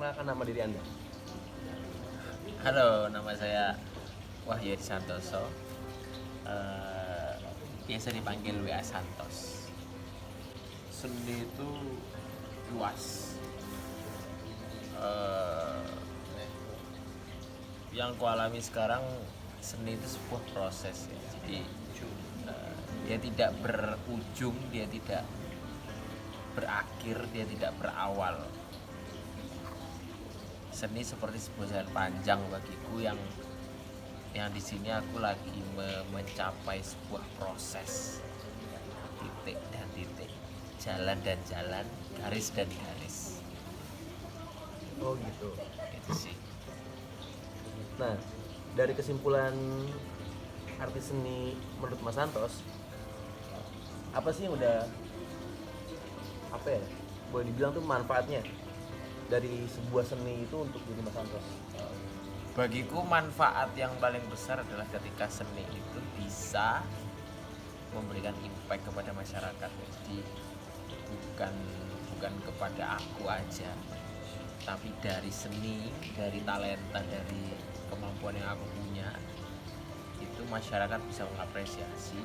memperkenalkan nama diri Anda? Halo, nama saya Wahyu Santoso. Biasa dipanggil WA Santos. Seni itu luas. Yang kualami sekarang, seni itu sebuah proses ya. Jadi dia tidak berujung, dia tidak berakhir, dia tidak berawal. Seni seperti sebuah jalan panjang bagiku yang di sini aku lagi mencapai sebuah proses, titik dan titik, jalan dan jalan, garis dan garis. Oh gitu. Itu sih. Nah, dari kesimpulan artis seni menurut Mas Santos, apa sih yang udah boleh dibilang tuh manfaatnya dari sebuah seni itu untuk diri Mas Santos? Bagiku manfaat yang paling besar adalah ketika seni itu bisa memberikan impact kepada masyarakat. Jadi bukan kepada aku aja, tapi dari seni, dari talenta, dari kemampuan yang aku punya, itu masyarakat bisa mengapresiasi,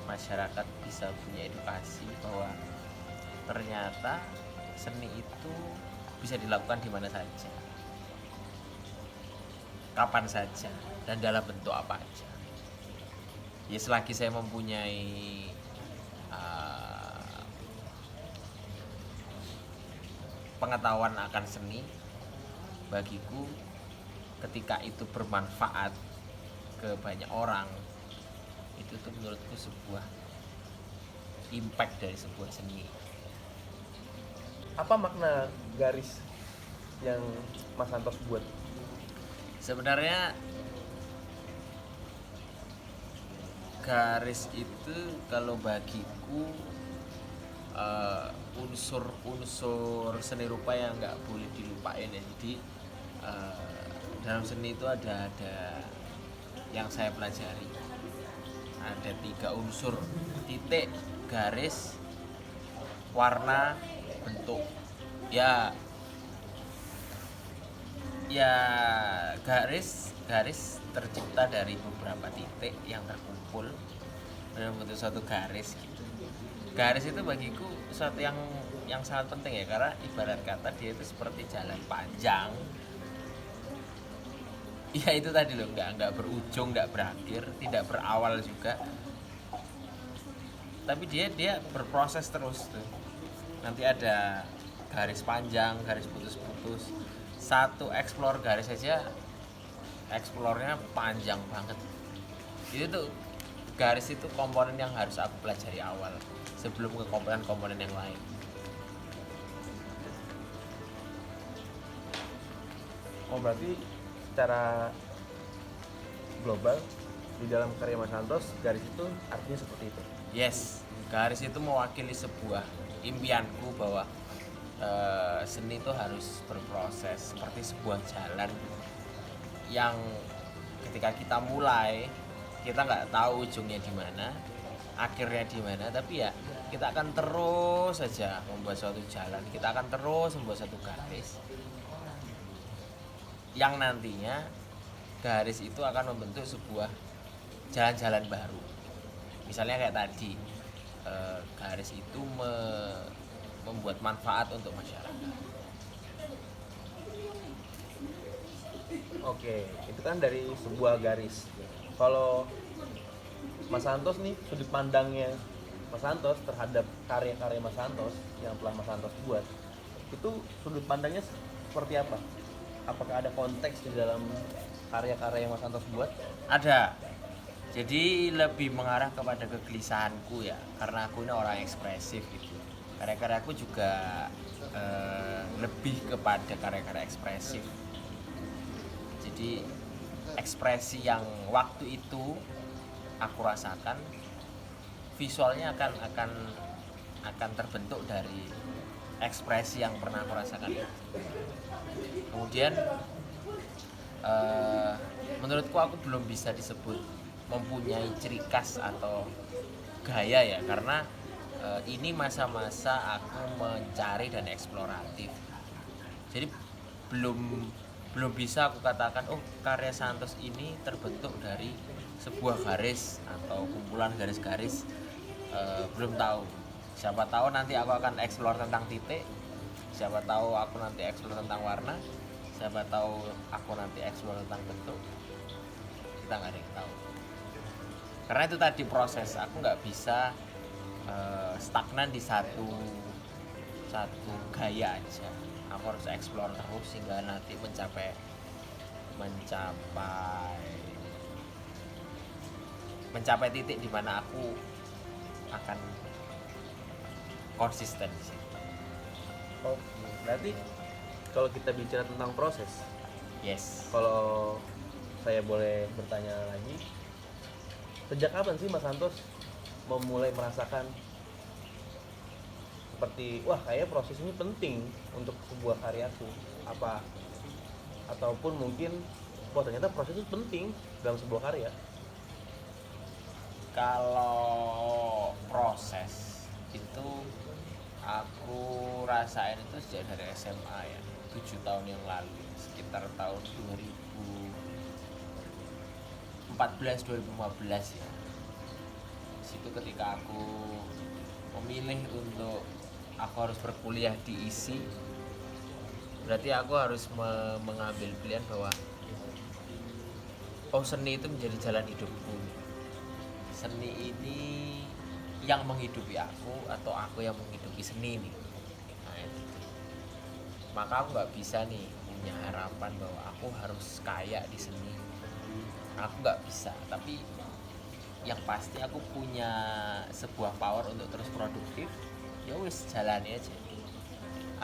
masyarakat bisa punya edukasi bahwa ternyata seni itu bisa dilakukan di mana saja, kapan saja, dan dalam bentuk apa aja. Ya selagi saya mempunyai pengetahuan akan seni, bagiku ketika itu bermanfaat ke banyak orang, itu tuh menurutku sebuah impact dari sebuah seni. Apa makna garis yang Mas Santos buat? Sebenarnya garis itu kalau bagiku unsur seni rupa yang nggak boleh dilupain ya. Jadi dalam seni itu ada yang saya pelajari, ada 3 unsur: titik, garis, warna, bentuk. Ya garis tercipta dari beberapa titik yang terkumpul dan membentuk suatu garis gitu. Garis itu bagiku sesuatu yang sangat penting ya, karena ibarat kata dia itu seperti jalan panjang. Ya itu tadi loh, nggak berujung, nggak berakhir, tidak berawal juga, tapi dia berproses terus tuh. Nanti ada garis panjang, garis putus-putus. Satu explore garis saja explore-nya panjang banget. Itu tuh, garis itu komponen yang harus aku pelajari awal sebelum ke komponen-komponen yang lain. Oh, berarti secara global di dalam karya Mas Santos, garis itu artinya seperti itu. Yes, garis itu mewakili sebuah impianku bahwa seni itu harus berproses seperti sebuah jalan yang ketika kita mulai, kita nggak tahu ujungnya di mana, akhirnya di mana, tapi ya kita akan terus saja membuat suatu jalan, kita akan terus membuat suatu garis yang nantinya garis itu akan membentuk sebuah jalan-jalan baru. Misalnya kayak tadi, garis itu membuat manfaat untuk masyarakat. Oke, itu kan dari sebuah garis. Kalau Mas Santos nih, sudut pandangnya Mas Santos terhadap karya-karya Mas Santos yang telah Mas Santos buat, itu sudut pandangnya seperti apa? Apakah ada konteks di dalam karya-karya yang Mas Santos buat? Ada. Jadi lebih mengarah kepada kegelisahanku ya, karena aku ini orang ekspresif gitu. Karya-karyaku juga lebih kepada karya-karya ekspresif. Jadi ekspresi yang waktu itu aku rasakan, visualnya akan terbentuk dari ekspresi yang pernah aku rasakan. Kemudian menurutku aku belum bisa disebut mempunyai ciri khas atau gaya ya, karena ini masa-masa aku mencari dan eksploratif. Jadi belum belum bisa aku katakan oh karya Santos ini terbentuk dari sebuah garis atau kumpulan garis-garis. Belum tahu. Siapa tahu nanti aku akan explore tentang titik, siapa tahu aku nanti explore tentang warna, siapa tahu aku nanti explore tentang bentuk. Kita nggak ada yang tahu. Karena itu tadi proses, aku nggak bisa stagnan di satu gaya aja. Aku harus explore terus sehingga nanti mencapai titik di mana aku akan konsisten di situ. Oke, berarti kalau kita bicara tentang proses, Yes. kalau saya boleh bertanya lagi, sejak kapan sih Mas Santos memulai merasakan seperti wah kayaknya proses ini penting untuk sebuah karyaku, apa ataupun mungkin wah ternyata proses itu penting dalam sebuah karya? Kalau proses itu aku rasain itu sejak dari SMA ya, 7 tahun yang lalu, sekitar tahun 2014-2015 ya. Situ ketika aku memilih untuk aku harus berkuliah di ISI, berarti aku harus mengambil pilihan bahwa oh seni itu menjadi jalan hidupku. Seni ini yang menghidupi aku atau aku yang menghidupi seni ini. Nah, itu. Maka aku nggak bisa nih punya harapan bahwa aku harus kaya di seni. Aku nggak bisa, tapi yang pasti aku punya sebuah power untuk terus produktif. Ya wis jalani aja.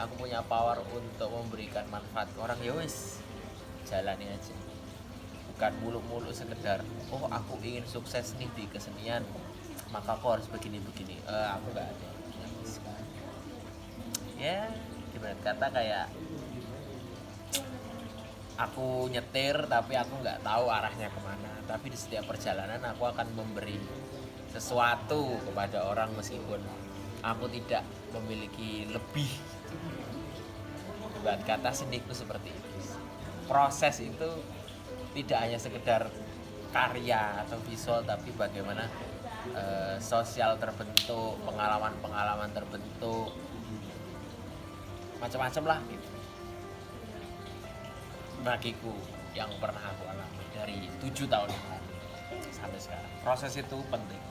Aku punya power untuk memberikan manfaat ke orang, ya wis jalani aja. Bukan muluk-muluk sekedar oh aku ingin sukses nih di kesenian maka aku harus begini-begini. Aku nggak ada. Ya gimana kata kayak aku nyetir tapi aku nggak tahu arahnya kemana, tapi di setiap perjalanan aku akan memberi sesuatu kepada orang meskipun aku tidak memiliki lebih. Ibarat kata seniku seperti itu. Proses itu tidak hanya sekedar karya atau visual, tapi bagaimana sosial terbentuk, pengalaman-pengalaman terbentuk, macam-macam lah gitu. Bagiku yang pernah aku alami dari 7 tahun yang lalu sampai sekarang, proses itu penting.